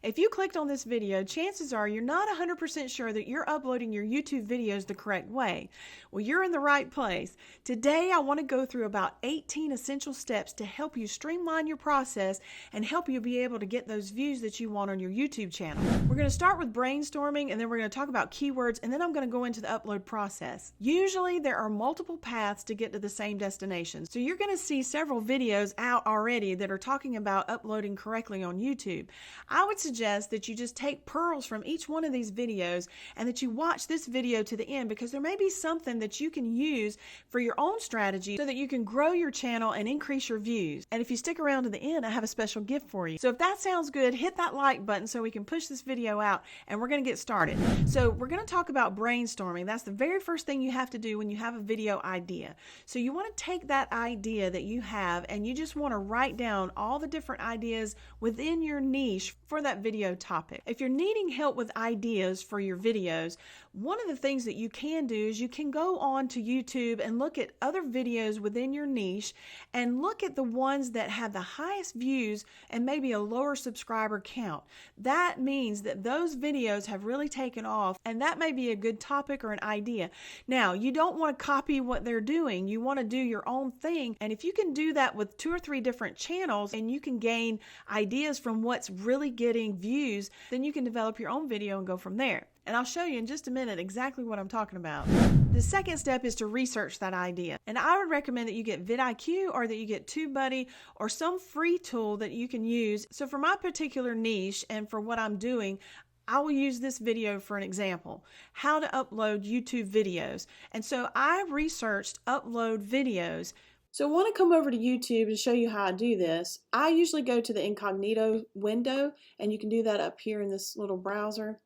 If you clicked on this video, chances are you're not 100% sure that you're uploading your YouTube videos the correct way. Well, you're in the right place. Today, I want to go through about 18 essential steps to help you streamline your process and help you be able to get those views that you want on your YouTube channel. We're going to start with brainstorming, and then we're going to talk about keywords, and then I'm going to go into the upload process. Usually, there are multiple paths to get to the same destination. So you're going to see several videos out already that are talking about uploading correctly on YouTube. I would suggest that you just take pearls from each one of these videos and that you watch this video to the end, because there may be something that you can use for your own strategy so that you can grow your channel and increase your views. And if you stick around to the end, I have a special gift for you. So if that sounds good, hit that like button so we can push this video out, and we're going to get started. So we're going to talk about brainstorming. That's the very first thing you have to do when you have a video idea. So you want to take that idea that you have and you just want to write down all the different ideas within your niche for that video topic. If you're needing help with ideas for your videos, one of the things that you can do is you can go on to YouTube and look at other videos within your niche and look at the ones that have the highest views and maybe a lower subscriber count. That means that those videos have really taken off, and that may be a good topic or an idea. Now, you don't want to copy what they're doing. You want to do your own thing, and if you can do that with 2 or 3 different channels and you can gain ideas from what's really getting views, then you can develop your own video and go from there. And I'll show you in just a minute exactly what I'm talking about. The second step is to research that idea. And I would recommend that you get vidIQ or that you get TubeBuddy or some free tool that you can use. So for my particular niche and for what I'm doing, I will use this video for an example, how to upload YouTube videos. And so I researched upload videos. So I want to come over to YouTube to show you how I do this. I usually go to the incognito window, and you can do that up here in this little browser.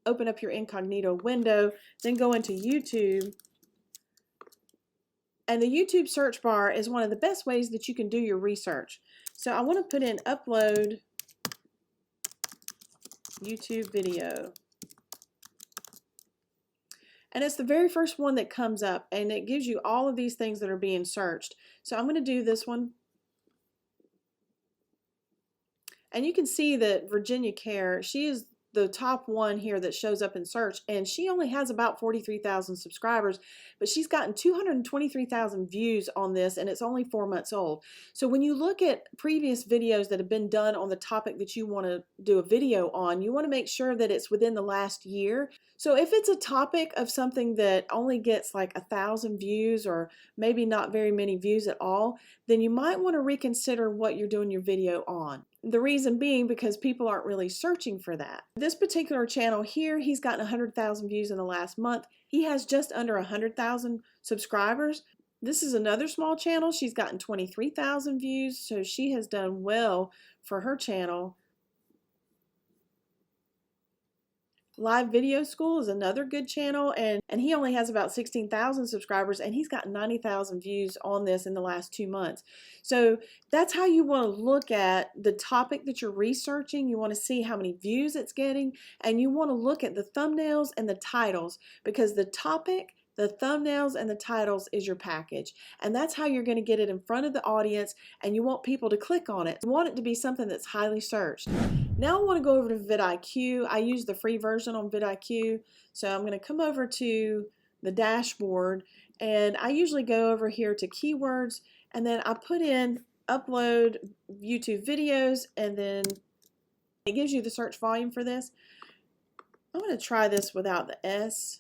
Open up your incognito window, then go into YouTube. And the YouTube search bar is one of the best ways that you can do your research. So I want to put in upload YouTube video. And it's the very first one that comes up, and it gives you all of these things that are being searched. So I'm going to do this one. And you can see that Virginia Care, she is the top one here that shows up in search, and she only has about 43,000 subscribers, but she's gotten 223,000 views on this, and it's only 4 months old. So when you look at previous videos that have been done on the topic that you want to do a video on, you want to make sure that it's within the last year. So if it's a topic of something that only gets like 1,000 views or maybe not very many views at all, then you might want to reconsider what you're doing your video on. The reason being because people aren't really searching for that. This particular channel here, he's gotten 100,000 views in the last month. He has just under 100,000 subscribers. This is another small channel. She's gotten 23,000 views, so she has done well for her channel. Live Video School is another good channel, and he only has about 16,000 subscribers, and he's got 90,000 views on this in the last 2 months. So that's how you want to look at the topic that you're researching. You want to see how many views it's getting, and you want to look at the thumbnails and the titles, because the topic, the thumbnails, and the titles is your package. And that's how you're going to get it in front of the audience, and you want people to click on it. You want it to be something that's highly searched. Now I want to go over to vidIQ. I use the free version on vidIQ. So I'm going to come over to the dashboard, and I usually go over here to keywords, and then I put in upload YouTube videos, and then it gives you the search volume for this. I'm going to try this without the S.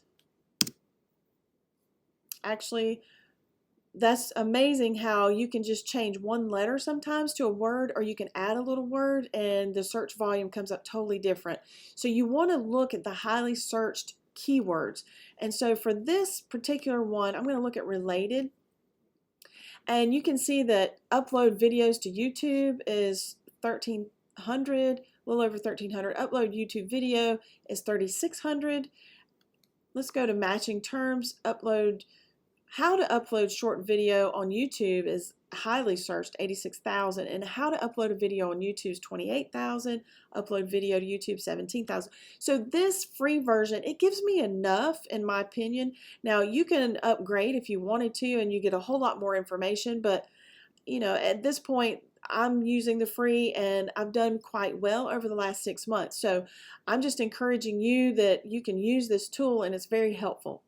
Actually, that's amazing how you can just change one letter sometimes to a word, or you can add a little word and the search volume comes up totally different. So you want to look at the highly searched keywords. And so for this particular one, I'm going to look at related. And you can see that upload videos to YouTube is 1,300, a little over 1,300. Upload YouTube video is 3,600. Let's go to matching terms. How to upload short video on YouTube is highly searched, 86,000, and how to upload a video on YouTube is 28,000, upload video to YouTube 17,000. So this free version, it gives me enough in my opinion. Now you can upgrade if you wanted to and you get a whole lot more information, but you know, at this point I'm using the free and I've done quite well over the last 6 months. So I'm just encouraging you that you can use this tool and it's very helpful.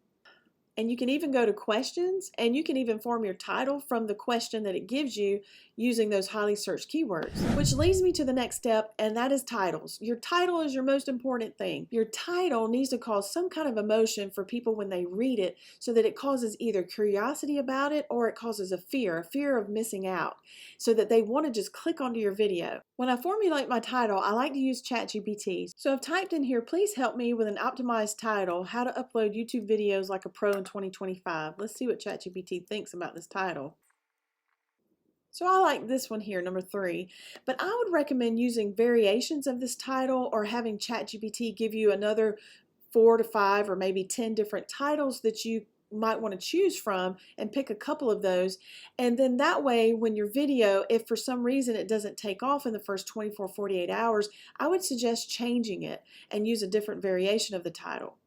And you can even go to questions and you can even form your title from the question that it gives you using those highly searched keywords. Which leads me to the next step, and that is titles. Your title is your most important thing. Your title needs to cause some kind of emotion for people when they read it so that it causes either curiosity about it or it causes a fear of missing out, so that they want to just click onto your video. When I formulate my title, I like to use ChatGPT. So I've typed in here, please help me with an optimized title, how to upload YouTube videos like a pro in 2025. Let's see what ChatGPT thinks about this title. So I like this one here, number 3, but I would recommend using variations of this title or having ChatGPT give you another 4 to 5 or maybe 10 different titles that you might want to choose from and pick a couple of those. And then that way, when your video, if for some reason it doesn't take off in the first 24, 48 hours, I would suggest changing it and use a different variation of the title.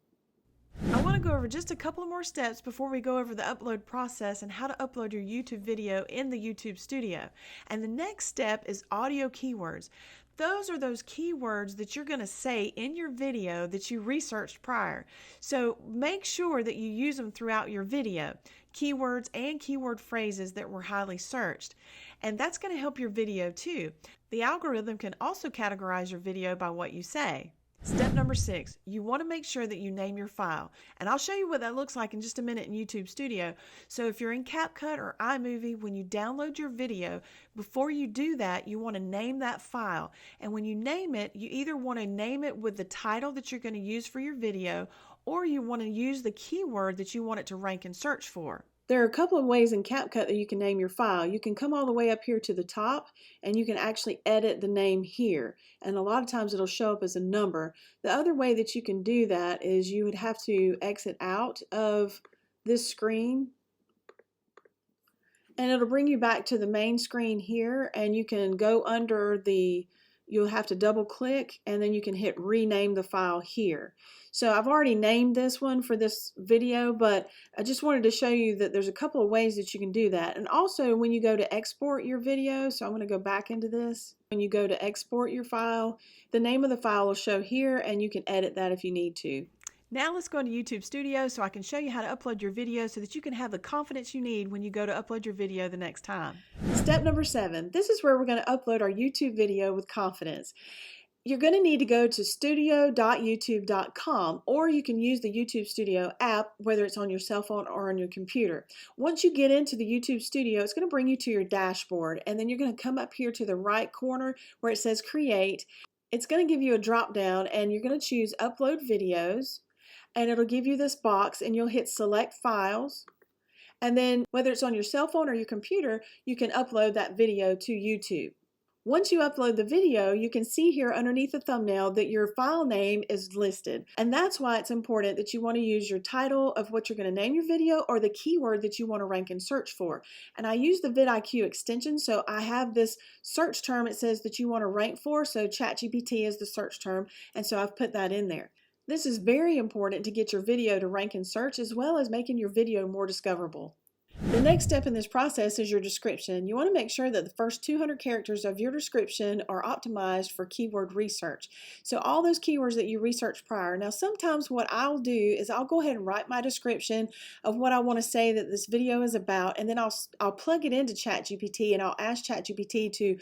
I want to go over just a couple more steps before we go over the upload process and how to upload your YouTube video in the YouTube Studio. And the next step is audio keywords. Those are those keywords that you're going to say in your video that you researched prior. So make sure that you use them throughout your video. Keywords and keyword phrases that were highly searched. And that's going to help your video too. The algorithm can also categorize your video by what you say. Step number 6, you want to make sure that you name your file. And I'll show you what that looks like in just a minute in YouTube Studio. So if you're in CapCut or iMovie, when you download your video, before you do that, you want to name that file. And when you name it, you either want to name it with the title that you're going to use for your video, or you want to use the keyword that you want it to rank and search for. There are a couple of ways in CapCut that you can name your file. You can come all the way up here to the top and you can actually edit the name here. And a lot of times it'll show up as a number. The other way that you can do that is you would have to exit out of this screen and it'll bring you back to the main screen here, and you can go under the, you'll have to double click and then you can hit rename the file here. So I've already named this one for this video, but I just wanted to show you that there's a couple of ways that you can do that. And also when you go to export your video, so I'm going to go back into this. When you go to export your file, the name of the file will show here and you can edit that if you need to. Now let's go into YouTube Studio so I can show you how to upload your video so that you can have the confidence you need when you go to upload your video the next time. Step number 7. This is where we're going to upload our YouTube video with confidence. You're going to need to go to studio.youtube.com, or you can use the YouTube Studio app, whether it's on your cell phone or on your computer. Once you get into the YouTube Studio, it's going to bring you to your dashboard, and then you're going to come up here to the right corner where it says Create. It's going to give you a drop down, and you're going to choose Upload Videos, and it'll give you this box, and you'll hit Select Files. And then whether it's on your cell phone or your computer, you can upload that video to YouTube. Once you upload the video, you can see here underneath the thumbnail that your file name is listed. And that's why it's important that you want to use your title of what you're going to name your video or the keyword that you want to rank and search for. And I use the vidIQ extension, so I have this search term it says that you want to rank for, so ChatGPT is the search term, and so I've put that in there. This is very important to get your video to rank and search, as well as making your video more discoverable. The next step in this process is your description. You want to make sure that the first 200 characters of your description are optimized for keyword research. So all those keywords that you researched prior. Now sometimes what I'll do is I'll go ahead and write my description of what I want to say that this video is about, and then I'll plug it into ChatGPT and I'll ask ChatGPT to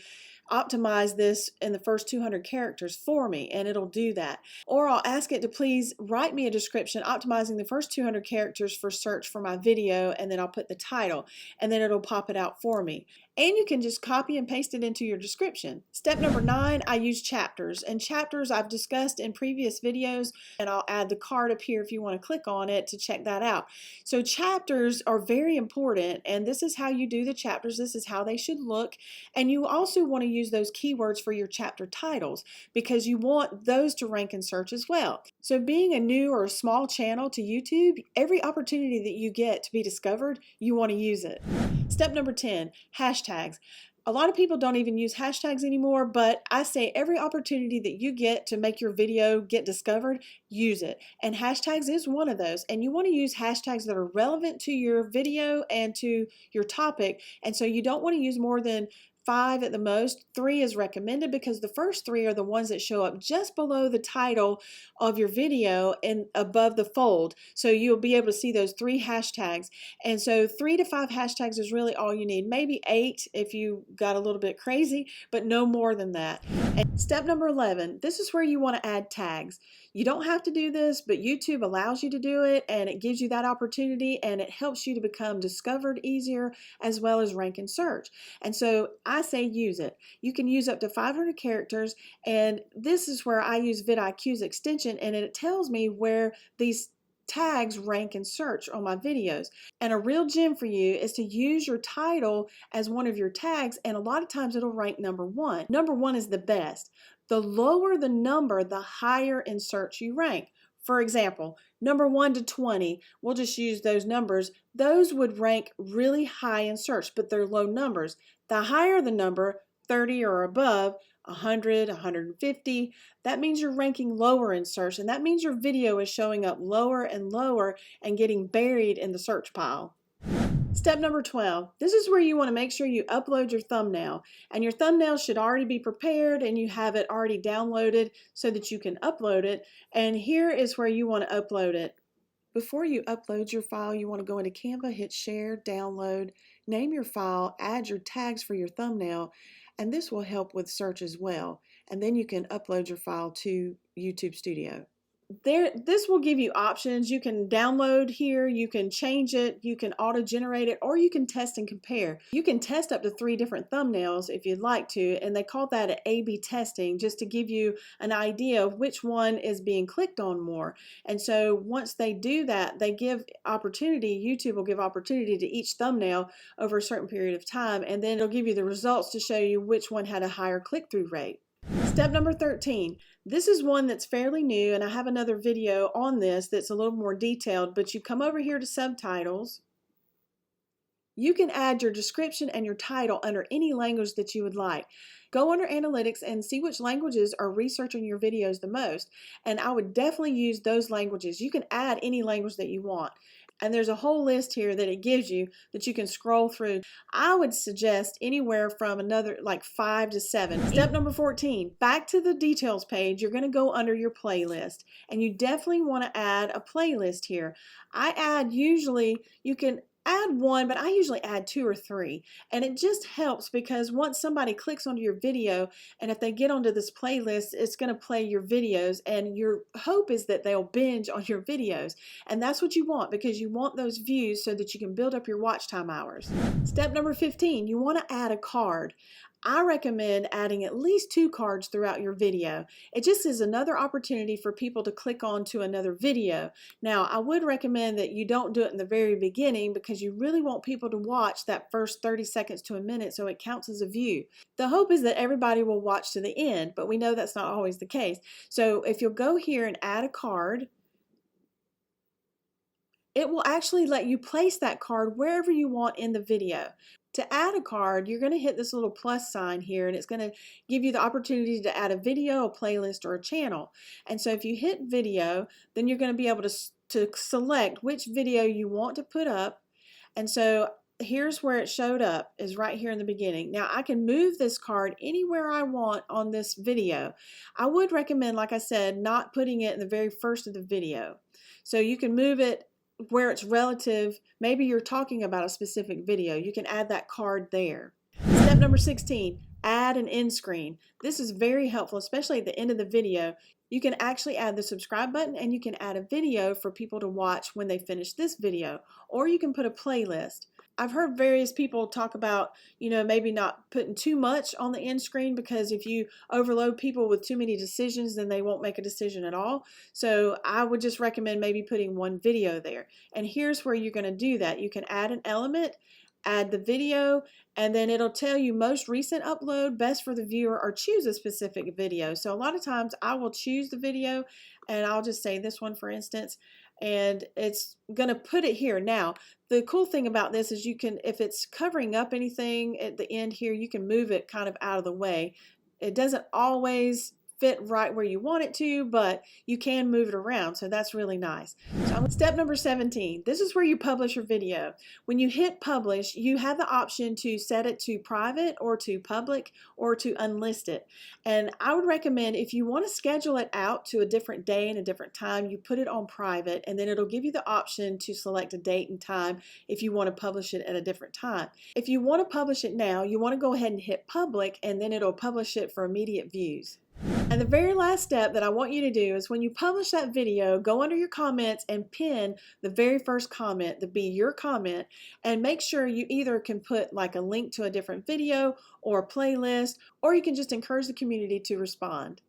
optimize this in the first 200 characters for me, and it'll do that. Or I'll ask it to please write me a description optimizing the first 200 characters for search for my video, and then I'll put the title, and then it'll pop it out for me. And you can just copy and paste it into your description. Step number 9, I use chapters. And chapters I've discussed in previous videos, and I'll add the card up here if you want to click on it to check that out. So chapters are very important, and this is how you do the chapters. This is how they should look. And you also want to use those keywords for your chapter titles because you want those to rank and search as well. So being a new or a small channel to YouTube, every opportunity that you get to be discovered, you want to use it. Step number 10, hashtags. A lot of people don't even use hashtags anymore, but I say every opportunity that you get to make your video get discovered, use it. And hashtags is one of those. And you want to use hashtags that are relevant to your video and to your topic. And so you don't want to use more than 5 at the most. 3 is recommended because the first 3 are the ones that show up just below the title of your video and above the fold. So you'll be able to see those 3 hashtags. And so 3 to 5 hashtags is really all you need. Maybe 8 if you got a little bit crazy, but no more than that. And step number 11, this is where you want to add tags. You don't have to do this, but YouTube allows you to do it, and it gives you that opportunity, and it helps you to become discovered easier as well as rank in search. And so I say use it. You can use up to 500 characters, and this is where I use vidIQ's extension, and it tells me where these tags rank in search on my videos. And a real gem for you is to use your title as one of your tags, and a lot of times it'll rank number 1. Number 1 is the best. The lower the number, the higher in search you rank. For example, number 1 to 20, we'll just use those numbers. Those would rank really high in search, but they're low numbers. The higher the number, 30 or above, 100, 150, that means you're ranking lower in search, and that means your video is showing up lower and lower and getting buried in the search pile. Step number 12, this is where you want to make sure you upload your thumbnail, and your thumbnail should already be prepared and you have it already downloaded so that you can upload it, and here is where you want to upload it. Before you upload your file, you want to go into Canva, hit share, download, name your file, add your tags for your thumbnail, and this will help with search as well, and then you can upload your file to YouTube Studio. This will give you options. You can download here, you can change it, you can auto-generate it, or you can test and compare. You can test up to 3 different thumbnails if you'd like to, and they call that an A/B testing, just to give you an idea of which one is being clicked on more. And so once they do that, they give opportunity, YouTube will give opportunity to each thumbnail over a certain period of time, and then it'll give you the results to show you which one had a higher click-through rate. Step number 13. This is one that's fairly new, and I have another video on this that's a little more detailed, but you come over here to subtitles. You can add your description and your title under any language that you would like. Go under analytics and see which languages are researching your videos the most, and I would definitely use those languages. You can add any language that you want. And there's a whole list here that it gives you that you can scroll through. I would suggest anywhere from another like 5 to 7. Step number 14, back to the details page, you're going to go under your playlist. And you definitely want to add a playlist here. You can add 1, but I usually add 2 or 3, and it just helps because once somebody clicks onto your video, and if they get onto this playlist, it's going to play your videos, and your hope is that they'll binge on your videos, and that's what you want because you want those views so that you can build up your watch time hours. Step number 15, you want to add a card. I recommend adding at least 2 cards throughout your video. It just is another opportunity for people to click on to another video. Now, I would recommend that you don't do it in the very beginning because you really want people to watch that first 30 seconds to a minute so it counts as a view. The hope is that everybody will watch to the end, but we know that's not always the case. So if you'll go here and add a card, it will actually let you place that card wherever you want in the video. To add a card, you're going to hit this little plus sign here, and it's going to give you the opportunity to add a video, a playlist, or a channel. And so if you hit video, then you're going to be able to select which video you want to put up. And so here's where it showed up, is right here in the beginning. Now I can move this card anywhere I want on this video. I would recommend, like I said, not putting it in the very first of the video. So you can move it where it's relative. Maybe you're talking about a specific video. You can add that card there. Step number 16, add an end screen. This is very helpful, especially at the end of the video. You can actually add the subscribe button, and you can add a video for people to watch when they finish this video, or you can put a playlist. I've heard various people talk about, maybe not putting too much on the end screen, because if you overload people with too many decisions, then they won't make a decision at all. So I would just recommend maybe putting 1 video there. And here's where you're going to do that. You can add an element, add the video, and then it'll tell you most recent upload, best for the viewer, or choose a specific video. So a lot of times I will choose the video, and I'll just say this one, for instance, and it's going to put it here. Now, the cool thing about this is you can, if it's covering up anything at the end here, you can move it kind of out of the way. It doesn't always fit right where you want it to, but you can move it around, so that's really nice. So step number 17, this is where you publish your video. When you hit publish, you have the option to set it to private or to public or to unlist it. And I would recommend, if you want to schedule it out to a different day and a different time, you put it on private, and then it'll give you the option to select a date and time if you want to publish it at a different time. If you want to publish it now, you want to go ahead and hit public, and then it'll publish it for immediate views. And the very last step that I want you to do is when you publish that video, go under your comments and pin the very first comment to be your comment, and make sure you either can put like a link to a different video or a playlist, or you can just encourage the community to respond.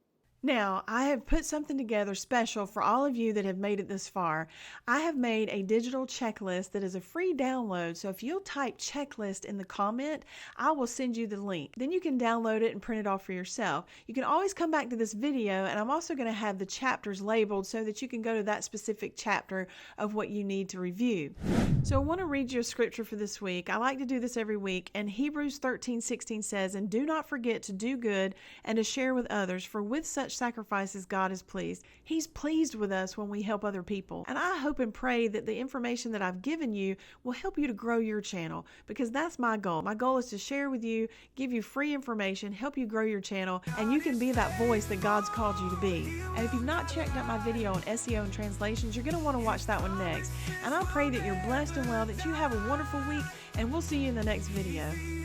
Now, I have put something together special for all of you that have made it this far. I have made a digital checklist that is a free download, so if you'll type checklist in the comment, I will send you the link. Then you can download it and print it off for yourself. You can always come back to this video, and I'm also going to have the chapters labeled so that you can go to that specific chapter of what you need to review. So I want to read you a scripture for this week. I like to do this every week, and Hebrews 13:16 says, "And do not forget to do good and to share with others, for with such sacrifices God is pleased." He's pleased with us when we help other people. And I hope and pray that the information that I've given you will help you to grow your channel, because that's my goal. My goal is to share with you, give you free information, help you grow your channel, and you can be that voice that God's called you to be. And if you've not checked out my video on SEO and translations, you're going to want to watch that one next. And I pray that you're blessed and well, that you have a wonderful week, and we'll see you in the next video.